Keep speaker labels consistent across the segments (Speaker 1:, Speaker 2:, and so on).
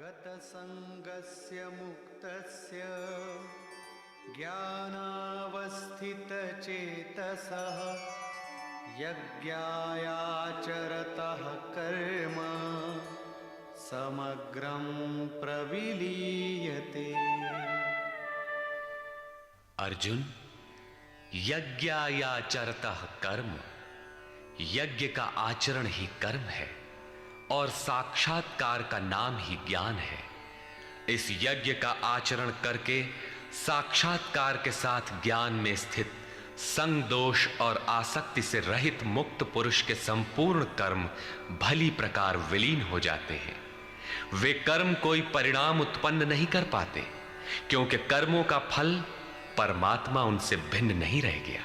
Speaker 1: गतसङ्गस्य मुक्तस्य ज्ञानावस्थितचेतसः यज्ञायाचरतः कर्म समग्रं प्रविलीयते।
Speaker 2: अर्जुन, यज्ञायाचरतः कर्म, यज्ञ का आचरण ही कर्म है और साक्षात्कार का नाम ही ज्ञान है। इस यज्ञ का आचरण करके साक्षात्कार के साथ ज्ञान में स्थित संग दोष और आसक्ति से रहित मुक्त पुरुष के संपूर्ण कर्म भली प्रकार विलीन हो जाते हैं। वे कर्म कोई परिणाम उत्पन्न नहीं कर पाते, क्योंकि कर्मों का फल परमात्मा उनसे भिन्न नहीं रह गया।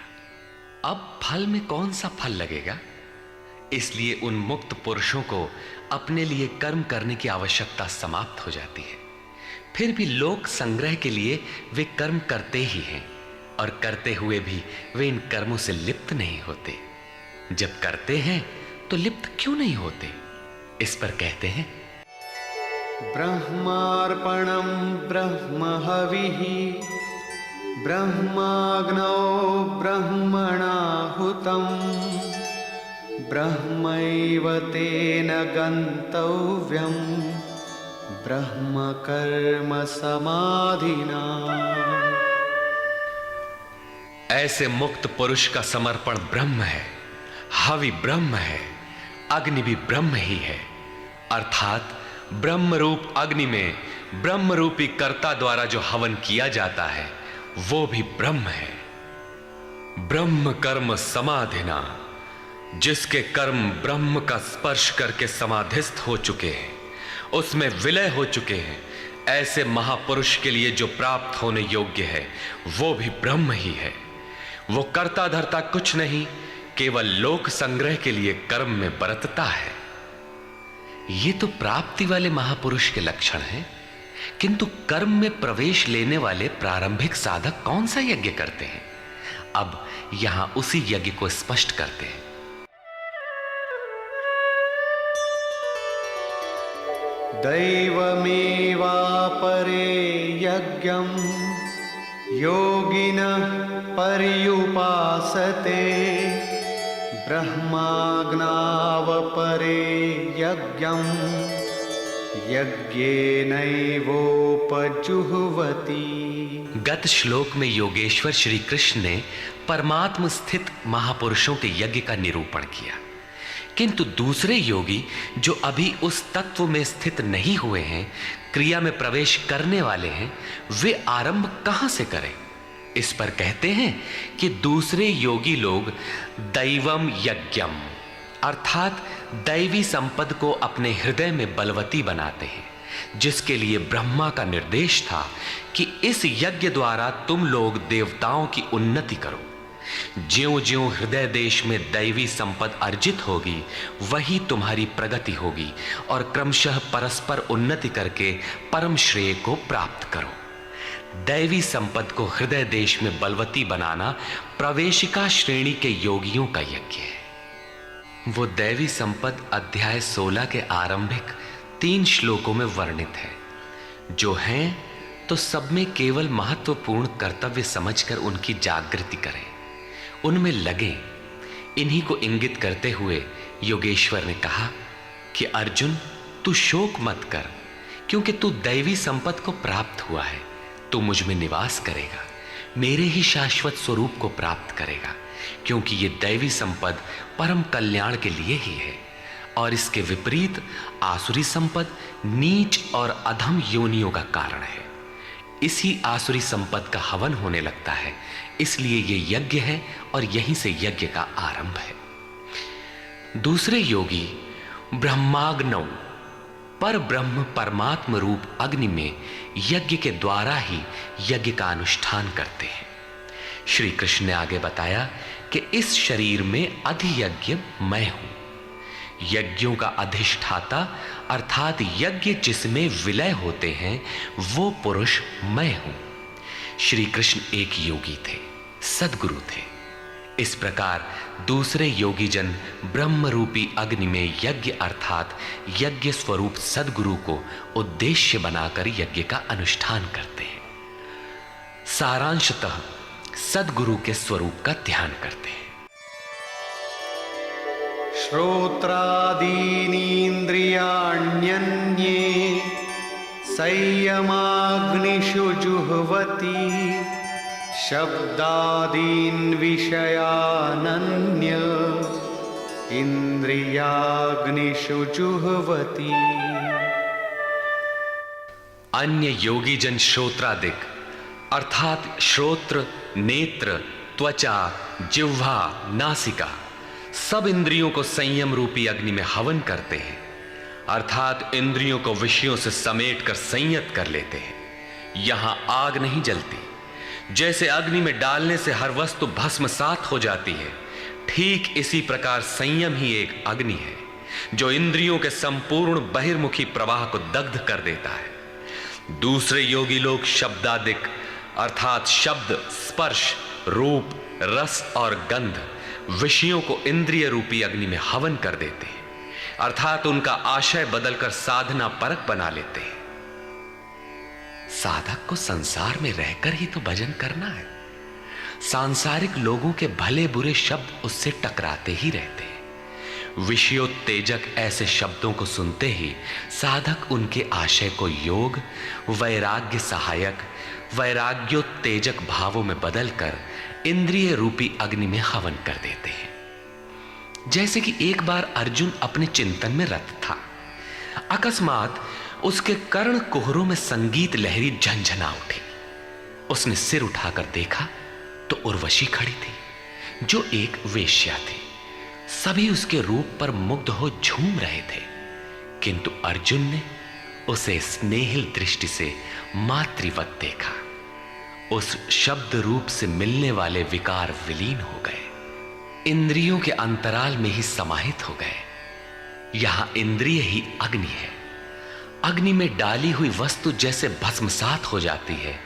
Speaker 2: अब फल में कौन सा फल लगेगा? इसलिए उन मुक्त पुरुषों को अपने लिए कर्म करने की आवश्यकता समाप्त हो जाती है। फिर भी लोक संग्रह के लिए वे कर्म करते ही हैं, और करते हुए भी वे इन कर्मों से लिप्त नहीं होते। जब करते हैं तो लिप्त क्यों नहीं होते? इस पर कहते हैं,
Speaker 1: ब्रह्मार्पणं ब्रह्महविः ब्रह्माग्नौ ब्रह्मणाहुतं ब्रह्मैव तेन गन्तव्यं ब्रह्म कर्म समाधिना।
Speaker 2: ऐसे मुक्त पुरुष का समर्पण ब्रह्म है, हवि ब्रह्म है, अग्नि भी ब्रह्म ही है। अर्थात ब्रह्म रूप अग्नि में ब्रह्म रूपी कर्ता द्वारा जो हवन किया जाता है वो भी ब्रह्म है। ब्रह्म कर्म समाधिना, जिसके कर्म ब्रह्म का स्पर्श करके समाधिस्थ हो चुके हैं, उसमें विलय हो चुके हैं, ऐसे महापुरुष के लिए जो प्राप्त होने योग्य है वो भी ब्रह्म ही है। वो कर्ता धर्ता कुछ नहीं, केवल लोक संग्रह के लिए कर्म में बरतता है। ये तो प्राप्ति वाले महापुरुष के लक्षण हैं, किंतु कर्म में प्रवेश लेने वाले प्रारंभिक साधक कौन सा यज्ञ करते हैं? अब यहां उसी यज्ञ को स्पष्ट करते हैं।
Speaker 1: दैवमेवापरे यज्ञं योगिनः पर्युपासते ब्रह्माग्नावपरे यज्ञं यज्ञेनैवोपजुह्वति।
Speaker 2: गत श्लोक में योगेश्वर श्री कृष्ण ने परमात्म स्थित महापुरुषों के यज्ञ का निरूपण किया, किंतु दूसरे योगी जो अभी उस तत्व में स्थित नहीं हुए हैं, क्रिया में प्रवेश करने वाले हैं, वे आरंभ कहां से करें? इस पर कहते हैं कि दूसरे योगी लोग दैवम यज्ञम अर्थात दैवी संपद को अपने हृदय में बलवती बनाते हैं, जिसके लिए ब्रह्मा का निर्देश था कि इस यज्ञ द्वारा तुम लोग देवताओं की उन्नति करो। ज्यों ज्यों हृदय देश में दैवी संपद अर्जित होगी, वही तुम्हारी प्रगति होगी और क्रमशः परस्पर उन्नति करके परम श्रेय को प्राप्त करो। दैवी संपद को हृदय देश में बलवती बनाना प्रवेशिका श्रेणी के योगियों का यज्ञ है। वो दैवी संपद अध्याय 16 के आरंभिक 3 श्लोकों में वर्णित है। जो हैं तो सब में केवल महत्वपूर्ण कर्तव्य समझकर उनकी जागृति करें, उनमें लगे। इन्हीं को इंगित करते हुए योगेश्वर ने कहा कि अर्जुन, तू शोक मत कर, क्योंकि तू दैवी संपद को प्राप्त हुआ है। तू मुझ में निवास करेगा, मेरे ही शाश्वत स्वरूप को प्राप्त करेगा, क्योंकि ये दैवी संपद परम कल्याण के लिए ही है। और इसके विपरीत आसुरी संपद नीच और अधम योनियों का कारण है। इसी आसुरी संपद का हवन होने लगता है, इसलिए ये यज्ञ है और यहीं से यज्ञ का आरंभ है। दूसरे योगी ब्रह्माग्नौ पर ब्रह्म परमात्म रूप अग्नि में यज्ञ के द्वारा ही यज्ञ का अनुष्ठान करते हैं। श्री कृष्ण ने आगे बताया कि इस शरीर में अधियज्ञ मैं हूं। यज्ञों का अधिष्ठाता अर्थात यज्ञ जिसमें विलय होते हैं वो पुरुष मैं हूं। श्री कृष्ण एक योगी थे, सद्गुरु थे। इस प्रकार दूसरे योगी जन ब्रह्म रूपी अग्नि में यज्ञ अर्थात यज्ञ स्वरूप सद्गुरु को उद्देश्य बनाकर यज्ञ का अनुष्ठान करते हैं। सारांशतः सद्गुरु के स्वरूप का ध्यान करते हैं।
Speaker 1: श्रोत्रादीनीन्द्रियाण्यन्ये संयमाग्निषु जुह्वति शब्दादीन् विषयानन्य इन्द्रियाग्निषु जुह्वति।
Speaker 2: अन्य योगी जन श्रोत्रादिक अर्थात श्रोत्र, नेत्र, त्वचा, जिह्वा, नासिका सब इंद्रियों को संयम रूपी अग्नि में हवन करते हैं, अर्थात इंद्रियों को विषयों से समेटकर संयत कर लेते हैं। यहां आग नहीं जलती। जैसे अग्नि में डालने से हर वस्तु भस्मसात हो जाती है, ठीक इसी प्रकार संयम ही एक अग्नि है जो इंद्रियों के संपूर्ण बहिर्मुखी प्रवाह को दग्ध कर देता है। दूसरे योगी लोग शब्दादिक अर्थात शब्द, स्पर्श, रूप, रस और गंध विषयों को इंद्रिय रूपी अग्नि में हवन कर देते हैं, अर्थात उनका आशय बदलकर साधना परक बना लेते हैं। साधक को संसार में रहकर ही तो भजन करना है। सांसारिक लोगों के भले बुरे शब्द उससे टकराते ही रहते हैं। विषयोत्तेजक ऐसे शब्दों को सुनते ही साधक उनके आशय को योग, वैराग्य सहायक, वैराग्योत्तेजक भावों में बदलकर इंद्रिय रूपी अग्नि में हवन कर देते हैं। जैसे कि एक बार अर्जुन अपने चिंतन में रत था, अकस्मात उसके कर्ण कुहरों में संगीत लहरी झंझना उठी। उसने सिर उठाकर देखा तो उर्वशी खड़ी थी, जो एक वेश्या थी। सभी उसके रूप पर मुग्ध हो झूम रहे थे, किंतु अर्जुन ने उसे स्नेहिल दृष्टि से मातृवत देखा। उस शब्द रूप से मिलने वाले विकार विलीन हो गए, इंद्रियों के अंतराल में ही समाहित हो गए। यहां इंद्रिय ही अग्नि है। अग्नि में डाली हुई वस्तु जैसे भस्मसात हो जाती है,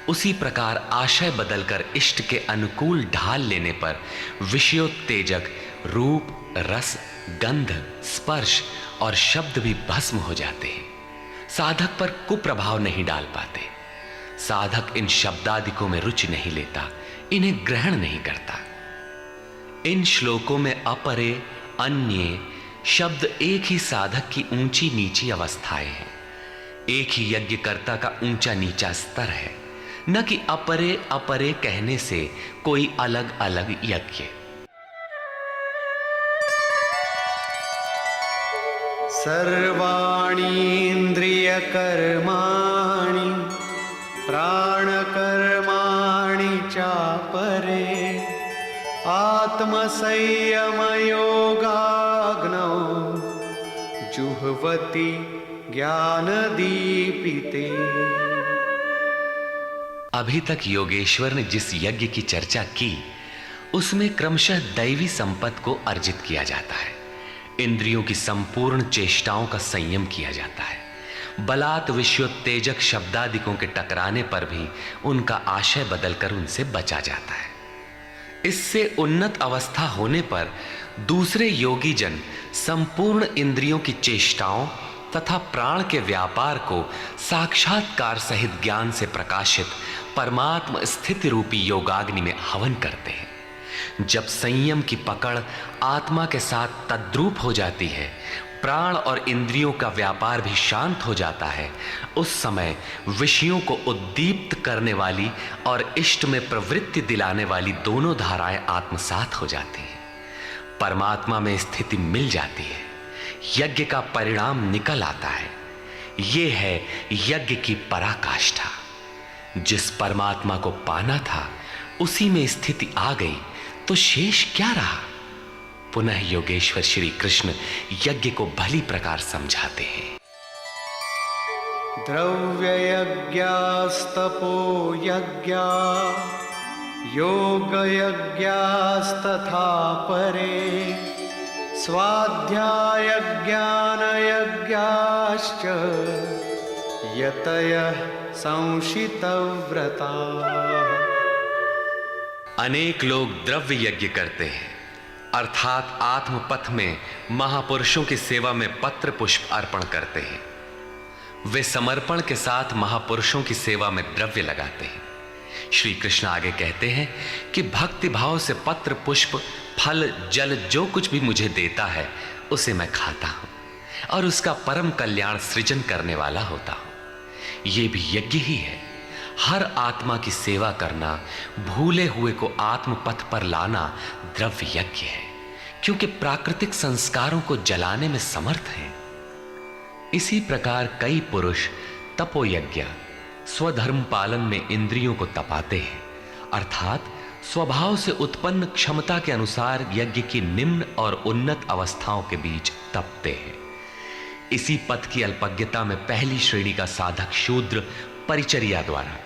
Speaker 2: उसी प्रकार आशय बदलकर इष्ट के अनुकूल ढाल लेने पर विषयोत्तेजक रूप, रस, गंध, स्पर्श और शब्द भी भस्म हो जाते हैं। साधक पर कुप्रभाव नहीं डाल पाते। साधक इन शब्दादिकों में रुचि नहीं लेता, इन्हें ग्रहण नहीं करता। इन श्लोकों में अपरे, अन्य शब्द एक ही साधक की ऊंची नीची अवस्थाएं हैं। एक ही यज्ञकर्ता का ऊंचा नीचा स्तर है, न कि अपरे अपरे कहने से कोई अलग अलग यज्ञ।
Speaker 1: सर्वाणीन्द्रियकर्माणि प्राणकर्माणि चापरे आत्मसंयमयोगाग्नौ जुह्वति ज्ञानदीपिते।
Speaker 2: अभी तक योगेश्वर ने जिस यज्ञ की चर्चा की, उसमें क्रमशः दैवी संपत्ति को अर्जित किया जाता है। इंद्रियों की संपूर्ण चेष्टाओं का संयम किया जाता है। बलात् विषयोत्तेजक शब्दादिकों के टकराने पर भी उनका आशय बदलकर उनसे बचा जाता है। इससे उन्नत अवस्था होने पर दूसरे योगी जन संपूर्ण इंद्रियों की चेष्टाओं तथा प्राण के व्यापार को साक्षात्कार सहित ज्ञान से प्रकाशित परमात्म स्थिति रूपी योगाग्नि में हवन करते हैं। जब संयम की पकड़ आत्मा के साथ तद्रूप हो जाती है, प्राण और इंद्रियों का व्यापार भी शांत हो जाता है, उस समय विषयों को उद्दीप्त करने वाली और इष्ट में प्रवृत्ति दिलाने वाली दोनों धाराएं आत्मसात हो जाती हैं। परमात्मा में स्थिति मिल जाती है, यज्ञ का परिणाम निकल आता है। ये है यज्ञ की पराकाष्ठा। जिस परमात्मा को पाना था उसी में स्थिति आ गई तो शेष क्या रहा। पुनः योगेश्वर श्री कृष्ण यज्ञ को भली प्रकार समझाते हैं।
Speaker 1: द्रव्ययज्ञास्तपो यज्ञा योगयज्ञास्तथा परे स्वाध्यायज्ञानयज्ञाश्च यतयः संशितव्रताः।
Speaker 2: अनेक लोग द्रव्य यज्ञ करते हैं, अर्थात आत्मपथ में महापुरुषों की सेवा में पत्र पुष्प अर्पण करते हैं। वे समर्पण के साथ महापुरुषों की सेवा में द्रव्य लगाते हैं। श्री कृष्ण आगे कहते हैं कि भक्ति भाव से पत्र पुष्प फल जल जो कुछ भी मुझे देता है उसे मैं खाता हूं और उसका परम कल्याण सृजन करने वाला होता हूं। यह भी यज्ञ ही है। हर आत्मा की सेवा करना, भूले हुए को आत्म पथ पर लाना द्रव्य यज्ञ है, क्योंकि प्राकृतिक संस्कारों को जलाने में समर्थ हैं। इसी प्रकार कई पुरुष तपोयज्ञ, स्वधर्म पालन में इंद्रियों को तपाते हैं, अर्थात स्वभाव से उत्पन्न क्षमता के अनुसार यज्ञ की निम्न और उन्नत अवस्थाओं के बीच तपते हैं। इसी पथ की अल्पज्ञता में पहली श्रेणी का साधक शूद्र परिचर्या द्वारा,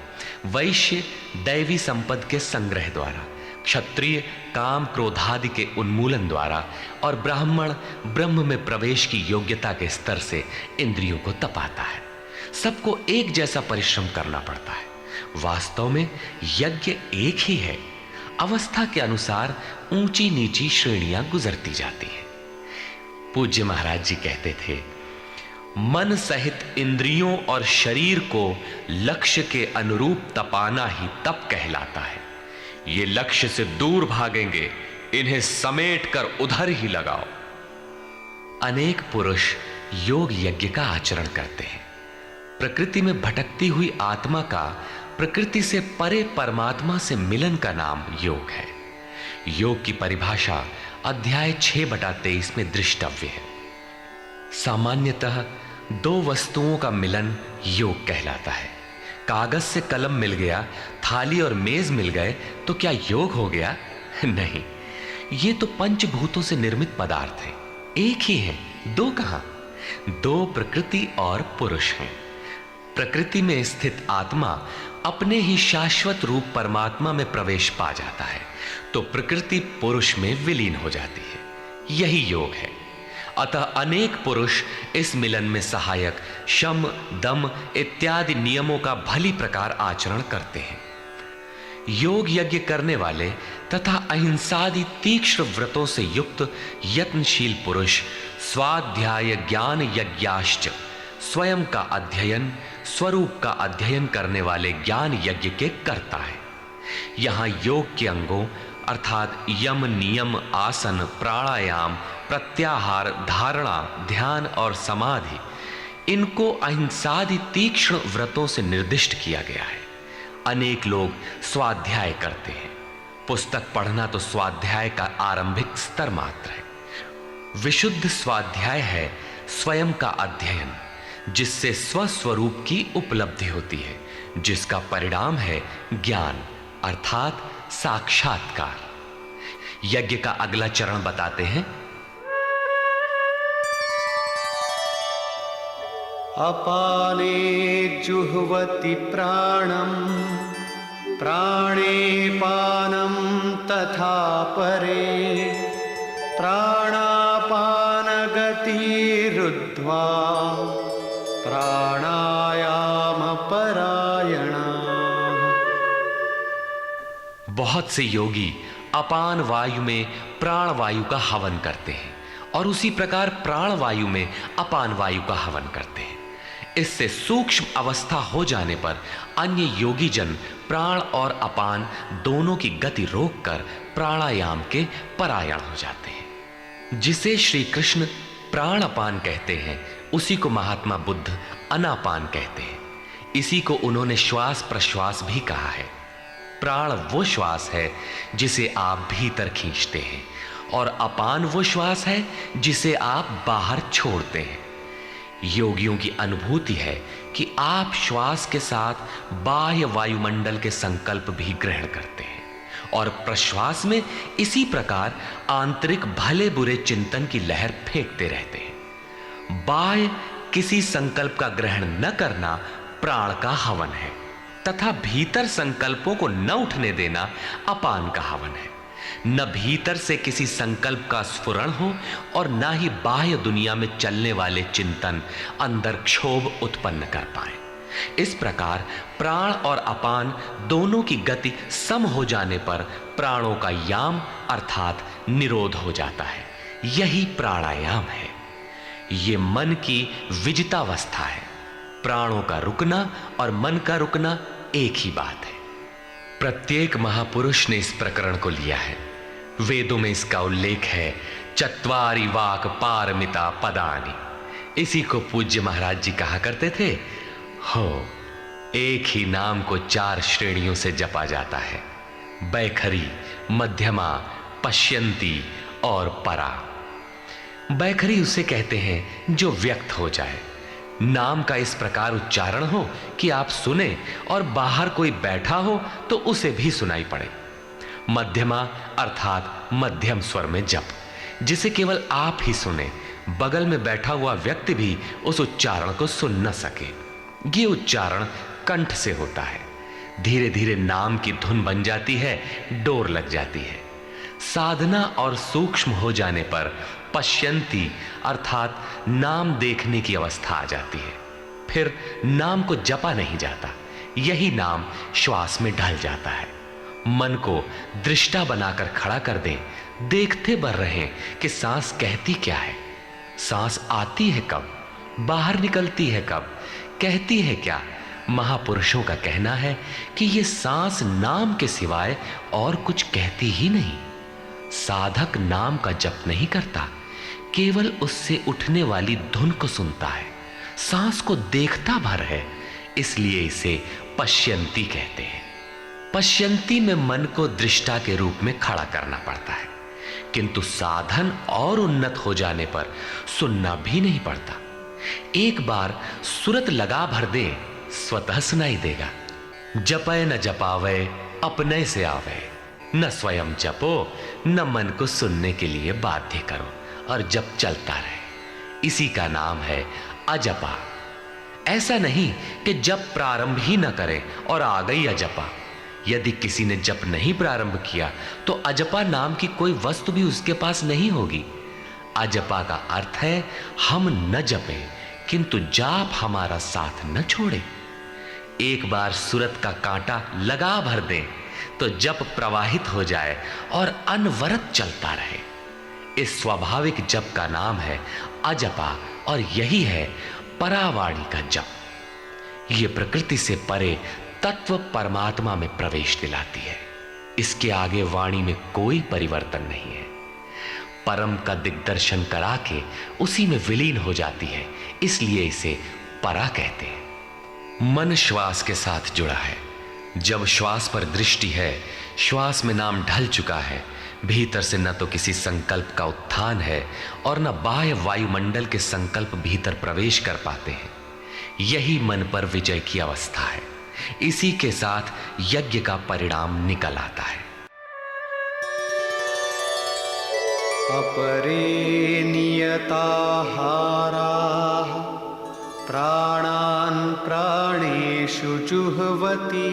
Speaker 2: वैश्य दैवी संपद के संग्रह द्वारा, क्षत्रिय काम क्रोधादि के उन्मूलन द्वारा और ब्राह्मण ब्रह्म में प्रवेश की योग्यता के स्तर से इंद्रियों को तपाता है। सबको एक जैसा परिश्रम करना पड़ता है। वास्तव में यज्ञ एक ही है। अवस्था के अनुसार ऊंची नीची श्रेणियां गुजरती जाती है। पूज्य महाराज जी कहते थे, मन सहित इंद्रियों और शरीर को लक्ष्य के अनुरूप तपाना ही तप कहलाता है। ये लक्ष्य से दूर भागेंगे, इन्हें समेट कर उधर ही लगाओ। अनेक पुरुष योग यज्ञ का आचरण करते हैं। प्रकृति में भटकती हुई आत्मा का प्रकृति से परे परमात्मा से मिलन का नाम योग है। योग की परिभाषा अध्याय 6/23 में दृष्टव्य है। सामान्यतः दो वस्तुओं का मिलन योग कहलाता है। कागज से कलम मिल गया, थाली और मेज मिल गए तो क्या योग हो गया? नहीं, ये तो पंचभूतों से निर्मित पदार्थ हैं, एक ही है, दो कहां? दो प्रकृति और पुरुष हैं। प्रकृति में स्थित आत्मा अपने ही शाश्वत रूप परमात्मा में प्रवेश पा जाता है तो प्रकृति पुरुष में विलीन हो जाती है। यही योग है। अतः अनेक पुरुष इस मिलन में सहायक शम दम इत्यादि नियमों का भली प्रकार आचरण करते हैं। योग यज्ञ करने वाले तथा अहिंसादि तीक्ष्ण व्रतों से युक्त यत्नशील पुरुष स्वाध्याय ज्ञान यज्ञाश्च, स्वयं का अध्ययन, स्वरूप का अध्ययन करने वाले ज्ञान यज्ञ के कर्ता है। यहां योग के अंगों अर्थात यम नियम आसन प्राणायाम प्रत्याहार धारणा ध्यान और समाधि, इनको अहिंसादि तीक्ष्ण व्रतों से निर्दिष्ट किया गया है। अनेक लोग स्वाध्याय करते हैं। पुस्तक पढ़ना तो स्वाध्याय का आरंभिक स्तर मात्र है। विशुद्ध स्वाध्याय है स्वयं का अध्ययन, जिससे स्वस्वरूप की उपलब्धि होती है, जिसका परिणाम है ज्ञान अर्थात साक्षात्कार। यज्ञ का अगला चरण बताते हैं।
Speaker 1: अपाने जुह्वति प्राणं, प्राणे पानं तथा परे, प्राणापान गतिरुद्ध्वा प्राणायाम परायणा।
Speaker 2: बहुत से योगी अपान वायु में प्राण वायु का हवन करते हैं और उसी प्रकार प्राण वायु में अपान वायु का हवन करते हैं। इससे सूक्ष्म अवस्था हो जाने पर अन्य योगी जन प्राण और अपान दोनों की गति रोककर प्राणायाम के परायण हो जाते हैं। जिसे श्री कृष्ण प्राण अपान कहते हैं, उसी को महात्मा बुद्ध अनापान कहते हैं। इसी को उन्होंने श्वास प्रश्वास भी कहा है। प्राण वो श्वास है जिसे आप भीतर खींचते हैं और अपान वो श्वास है जिसे आप बाहर छोड़ते हैं। योगियों की अनुभूति है कि आप श्वास के साथ बाह्य वायुमंडल के संकल्प भी ग्रहण करते हैं और प्रश्वास में इसी प्रकार आंतरिक भले बुरे चिंतन की लहर फेंकते रहते हैं। बाह्य किसी संकल्प का ग्रहण न करना प्राण का हवन है तथा भीतर संकल्पों को न उठने देना अपान का हवन है। न भीतर से किसी संकल्प का स्फुरण हो और न ही बाह्य दुनिया में चलने वाले चिंतन अंदर क्षोभ उत्पन्न कर पाए। इस प्रकार प्राण और अपान दोनों की गति सम हो जाने पर प्राणों का याम अर्थात निरोध हो जाता है। यही प्राणायाम है। ये मन की विजितावस्था है। प्राणों का रुकना और मन का रुकना एक ही बात है। प्रत्येक महापुरुष ने इस प्रकरण को लिया है। वेदों में इसका उल्लेख है, चत्वारि वाक पारमिता पदानि। इसी को पूज्य महाराज जी कहा करते थे। हो, एक ही नाम को 4 श्रेणियों से जपा जाता है, बैखरी, मध्यमा, पश्यंती और परा। बैखरी उसे कहते हैं जो व्यक्त हो जाए, नाम का इस प्रकार उच्चारण हो कि आप सुने और बाहर कोई बैठा हो तो उसे भी सुनाई पड़े। मध्यमा अर्थात मध्यम स्वर में जप, जिसे केवल आप ही सुने, बगल में बैठा हुआ व्यक्ति भी उस उच्चारण को सुन न सके। ये उच्चारण कंठ से होता है। धीरे धीरे नाम की धुन बन जाती है, डोर लग जाती है। साधना और सूक्ष्म हो जाने पर पश्यंती अर्थात नाम देखने की अवस्था आ जाती है। फिर नाम को जपा नहीं जाता, यही नाम श्वास में ढल जाता है। मन को दृष्टा बनाकर खड़ा कर दें, देखते बढ़ रहे कि सांस कहती क्या है, सांस आती है कब, बाहर निकलती है कब, कहती है क्या। महापुरुषों का कहना है कि ये सांस नाम के सिवाय और कुछ कहती ही नहीं। साधक नाम का जप नहीं करता, केवल उससे उठने वाली धुन को सुनता है, सांस को देखता भर है, इसलिए इसे पश्यंती कहते हैं। पश्यंती में मन को दृष्टा के रूप में खड़ा करना पड़ता है, किंतु साधन और उन्नत हो जाने पर सुनना भी नहीं पड़ता। एक बार सुरत लगा भर दे, स्वतः सुनाई देगा। जपय न जपावे अपने से आवे, न स्वयं जपो न मन को सुनने के लिए बाध्य करो, और जप चलता रहे। इसी का नाम है अजपा। ऐसा नहीं कि जप प्रारंभ ही न करें और आ गई अजपा। यदि किसी ने जप नहीं प्रारंभ किया तो अजपा नाम की कोई वस्तु भी उसके पास नहीं होगी। अजपा का अर्थ है हम न जपें किंतु जाप हमारा साथ न छोड़े। एक बार सूरत का कांटा लगा भर दें तो जप प्रवाहित हो जाए और अनवरत चलता रहे। इस स्वाभाविक जप का नाम है अजपा, और यही है परावाणी का जप। ये प्रकृति से परे तत्व परमात्मा में प्रवेश दिलाती है। इसके आगे वाणी में कोई परिवर्तन नहीं है। परम का दिग्दर्शन करा के उसी में विलीन हो जाती है, इसलिए इसे परा कहते हैं। मन श्वास के साथ जुड़ा है। जब श्वास पर दृष्टि है, श्वास में नाम ढल चुका है, भीतर से न तो किसी संकल्प का उत्थान है और न बाह्य वायुमंडल के संकल्प भीतर प्रवेश कर पाते हैं। यही मन पर विजय की अवस्था है। इसी के साथ यज्ञ का परिणाम निकल आता है।
Speaker 1: अपरे नियताहाराः प्राणान् प्राणेषु जुह्वति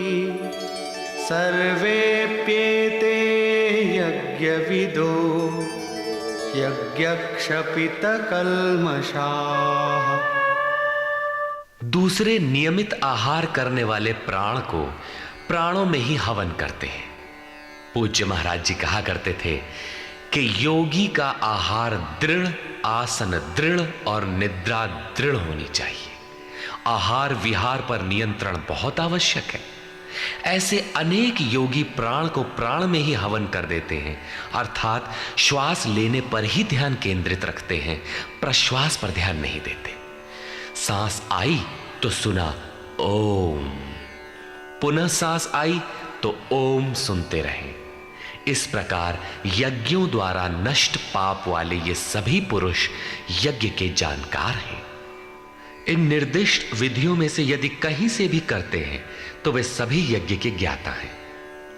Speaker 1: सर्वेप्येते यज्ञविदो यज्ञक्षपितकल्मषाः।
Speaker 2: दूसरे नियमित आहार करने वाले प्राण को प्राणों में ही हवन करते हैं। पूज्य महाराज जी कहा करते थे कि योगी का आहार दृढ़, आसन दृढ़ और निद्रा दृढ़ होनी चाहिए। आहार विहार पर नियंत्रण बहुत आवश्यक है। ऐसे अनेक योगी प्राण को प्राण में ही हवन कर देते हैं, अर्थात श्वास लेने पर ही ध्यान केंद्रित रखते हैं, प्रश्वास पर ध्यान नहीं देते। सांस आई तो सुना ओम, पुनः सांस आई तो ओम सुनते रहें। इस प्रकार यज्ञों द्वारा नष्ट पाप वाले ये सभी पुरुष यज्ञ के जानकार हैं। इन निर्दिष्ट विधियों में से यदि कहीं से भी करते हैं तो वे सभी यज्ञ के ज्ञाता हैं।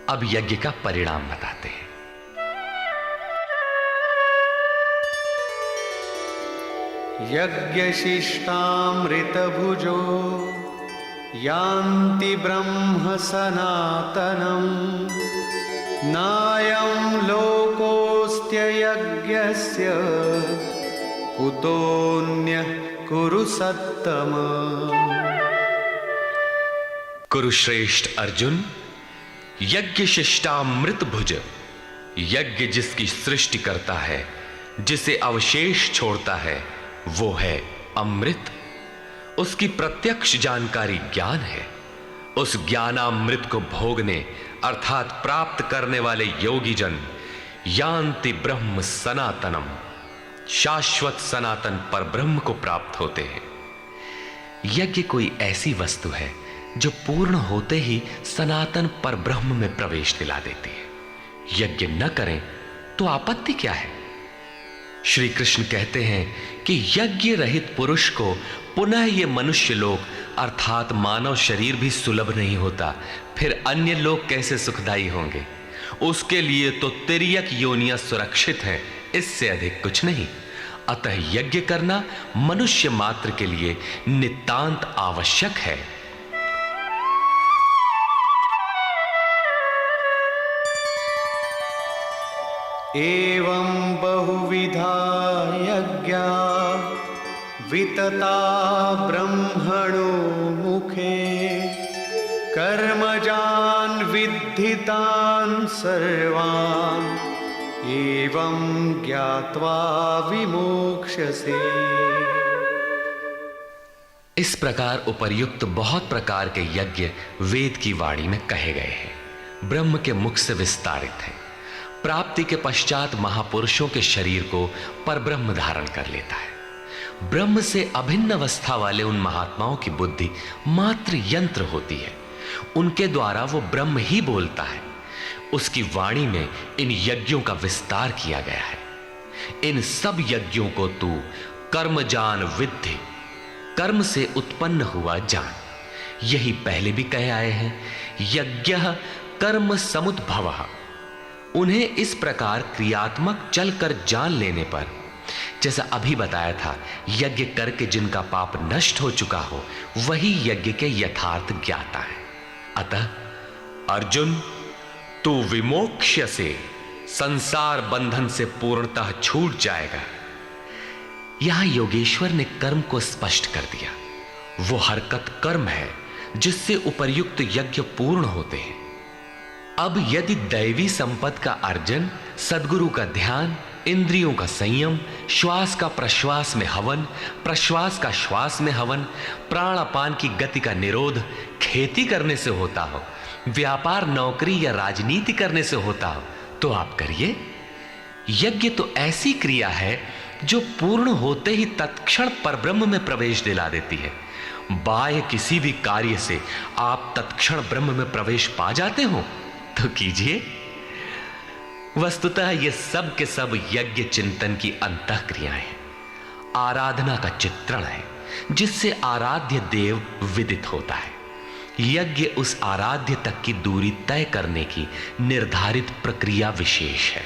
Speaker 2: अब यज्ञ का परिणाम बताते हैं।
Speaker 1: यज्ञशिष्टामृतभुजो यान्ति ब्रह्म सनातनम् नायं लोकोऽस्त्ययज्ञस्य कुतोऽन्यः कुरु सत्तम।
Speaker 2: कुरुश्रेष्ठ अर्जुन, यज्ञ शिष्टामृत भुज, यज्ञ जिसकी सृष्टि करता है, जिसे अवशेष छोड़ता है, वो है अमृत। उसकी प्रत्यक्ष जानकारी ज्ञान है। उस ज्ञानामृत को भोगने अर्थात प्राप्त करने वाले योगी जन यान्ति ब्रह्म सनातनम, शाश्वत सनातन पर ब्रह्म को प्राप्त होते हैं। यज्ञ कोई ऐसी वस्तु है जो पूर्ण होते ही सनातन पर ब्रह्म में प्रवेश दिला देती है। यज्ञ न करें तो आपत्ति क्या है? श्री कृष्ण कहते हैं कि यज्ञ रहित पुरुष को पुनः ये मनुष्य लोक अर्थात मानव शरीर भी सुलभ नहीं होता, फिर अन्य लोग कैसे सुखदायी होंगे? उसके लिए तो तिर्यक योनियां सुरक्षित हैं, इससे अधिक कुछ नहीं। अतः यज्ञ करना मनुष्य मात्र के लिए नितांत आवश्यक है।
Speaker 1: एवं बहुविधा यज्ञा वितता ब्रह्मणो मुखे, कर्मजान् विद्धितान् सर्वान्, एवं ज्ञात्वा विमोक्ष्यसे।
Speaker 2: इस प्रकार उपर्युक्त बहुत प्रकार के यज्ञ वेद की वाणी में कहे गए हैं, ब्रह्म के मुख से विस्तारित है। प्राप्ति के पश्चात महापुरुषों के शरीर को परब्रह्म धारण कर लेता है। ब्रह्म से अभिन्न अवस्था वाले उन महात्माओं की बुद्धि मात्र यंत्र होती है, उनके द्वारा वो ब्रह्म ही बोलता है। उसकी वाणी में इन यज्ञों का विस्तार किया गया है। इन सब यज्ञों को तू कर्मजान विद्धि, कर्म से उत्पन्न हुआ जान। यही पहले भी कहे आए हैं, यज्ञः कर्म समुद्भवः। उन्हें इस प्रकार क्रियात्मक चलकर जान लेने पर, जैसा अभी बताया था, यज्ञ करके जिनका पाप नष्ट हो चुका हो वही यज्ञ के यथार्थ ज्ञाता है। अतः अर्जुन, तू विमोक्ष्य से संसार बंधन से पूर्णतः छूट जाएगा। यहां योगेश्वर ने कर्म को स्पष्ट कर दिया। वो हरकत कर्म है जिससे उपर्युक्त यज्ञ पूर्ण होते हैं। अब यदि दैवी संपत्ति का अर्जन, सद्गुरु का ध्यान, इंद्रियों का संयम, श्वास का प्रश्वास में हवन, प्रश्वास का श्वास में हवन, प्राण अपान की गति का निरोध खेती करने से होता हो, व्यापार नौकरी या राजनीति करने से होता हो, तो आप करिए। यज्ञ तो ऐसी क्रिया है जो पूर्ण होते ही तत्क्षण परब्रह्म में प्रवेश दिला देती है। बाह्य किसी भी कार्य से आप तत्क्षण ब्रह्म में प्रवेश पा जाते हो तो कीजिए। वस्तुतः ये सब के सब यज्ञ चिंतन की अंतः क्रियाएं हैं, आराधना का चित्रण है जिससे आराध्य देव विदित होता है। यज्ञ उस आराध्य तक की दूरी तय करने की निर्धारित प्रक्रिया विशेष है।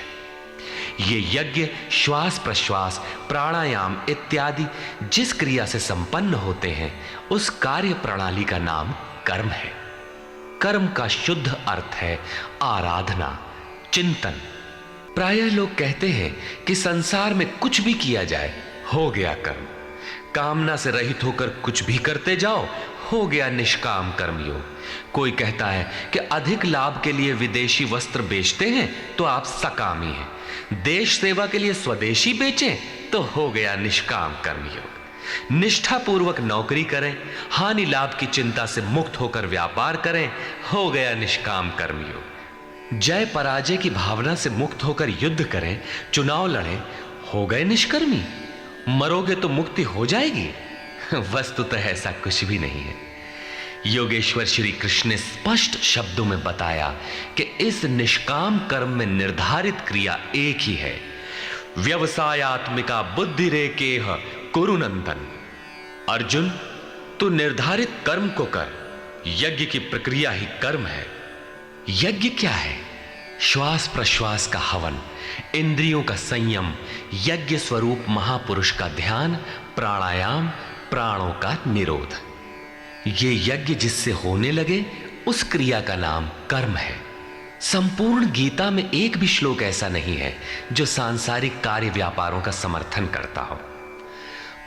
Speaker 2: ये यज्ञ श्वास प्रश्वास, प्राणायाम इत्यादि जिस क्रिया से संपन्न होते हैं उस कार्य प्रणाली का नाम कर्म है। कर्म का शुद्ध अर्थ है आराधना, चिंतन। प्रायः लोग कहते हैं कि संसार में कुछ भी किया जाए हो गया कर्म, कामना से रहित होकर कुछ भी करते जाओ हो गया निष्काम कर्मयोग। कोई कहता है कि अधिक लाभ के लिए विदेशी वस्त्र बेचते हैं तो आप सकामी हैं, देश सेवा के लिए स्वदेशी बेचें तो हो गया निष्काम कर्मयोग। निष्ठापूर्वक नौकरी करें, हानि लाभ की चिंता से मुक्त होकर व्यापार करें, हो गया निष्काम कर्मयोग। जय पराजय की भावना से मुक्त होकर युद्ध करें, चुनाव लड़ें, हो गए निष्कर्मी। मरोगे तो मुक्ति हो जाएगी। वस्तुतः ऐसा कुछ भी नहीं है। योगेश्वर श्री कृष्ण ने स्पष्ट शब्दों में बताया कि इस निष्काम कर्म में निर्धारित क्रिया एक ही है, व्यवसायात्मिका बुद्धि रेकेह कुरुनंदन। अर्जुन, तू निर्धारित कर्म को कर। यज्ञ की प्रक्रिया ही कर्म है। यज्ञ क्या है? श्वास प्रश्वास का हवन, इंद्रियों का संयम, यज्ञ स्वरूप महापुरुष का ध्यान, प्राणायाम, प्राणों का निरोध। ये यज्ञ जिससे होने लगे उस क्रिया का नाम कर्म है। संपूर्ण गीता में एक भी श्लोक ऐसा नहीं है जो सांसारिक कार्य व्यापारों का समर्थन करता हो।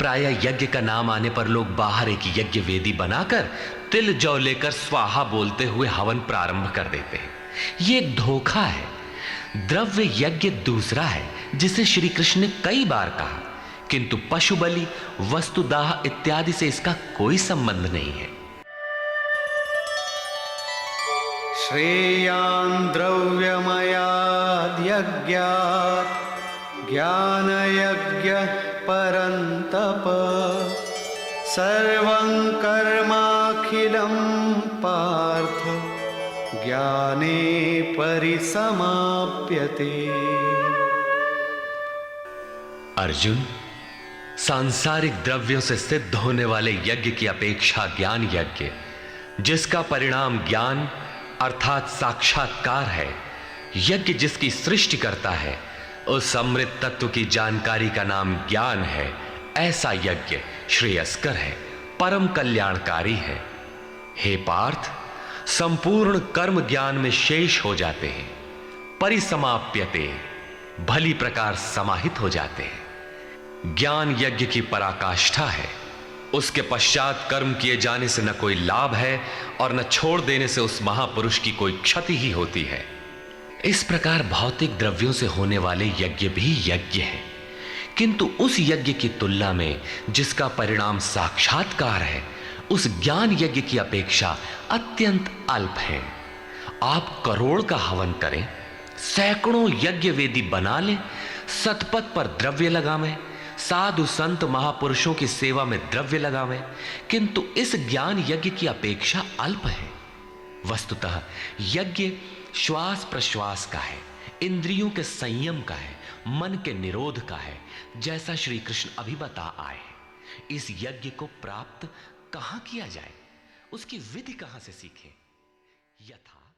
Speaker 2: प्रायः यज्ञ का नाम आने पर लोग बाहर एक यज्ञ वेदी बनाकर तिल जौ लेकर स्वाहा बोलते हुए हवन प्रारंभ कर देते हैं। यह एक धोखा है। द्रव्य यज्ञ दूसरा है जिसे श्री कृष्ण ने कई बार कहा, किंतु पशु बलि, वस्तुदाह इत्यादि से इसका कोई संबंध नहीं है।
Speaker 1: श्रेयान् द्रव्यमयाद् यज्ञात् ज्ञानयज्ञः परन्तप सर्वं कर्माखिलं पार्थ ज्ञाने परिसमाप्यते।
Speaker 2: अर्जुन, सांसारिक द्रव्यों से सिद्ध होने वाले यज्ञ की अपेक्षा ज्ञान यज्ञ, जिसका परिणाम ज्ञान अर्थात साक्षात्कार है, यज्ञ जिसकी सृष्टि करता है, उस अमृत तत्व की जानकारी का नाम ज्ञान है। ऐसा यज्ञ श्रेयस्कर है, परम कल्याणकारी है। हे पार्थ, संपूर्ण कर्म ज्ञान में शेष हो जाते हैं, परिसमाप्यते, भली प्रकार समाहित हो जाते हैं। ज्ञान यज्ञ की पराकाष्ठा है। उसके पश्चात कर्म किए जाने से न कोई लाभ है और न छोड़ देने से उस महापुरुष की कोई क्षति ही होती है। इस प्रकार भौतिक द्रव्यों से होने वाले यज्ञ भी यज्ञ है, किंतु उस यज्ञ की तुलना में जिसका परिणाम साक्षात्कार है, उस ज्ञान यज्ञ की अपेक्षा अत्यंत अल्प है। आप करोड़ का हवन करें, सैकड़ों यज्ञ वेदी बना लें, सतपथ पर द्रव्य लगावें, साधु संत महापुरुषों की सेवा में द्रव्य लगावें, किंतु इस ज्ञान यज्ञ की अपेक्षा अल्प है। वस्तुतः यज्ञ श्वास प्रश्वास का है, इंद्रियों के संयम का है, मन के निरोध का है, जैसा श्री कृष्ण अभी बता आए हैं। इस यज्ञ को प्राप्त कहां किया जाए, उसकी विधि कहां से सीखें? यथा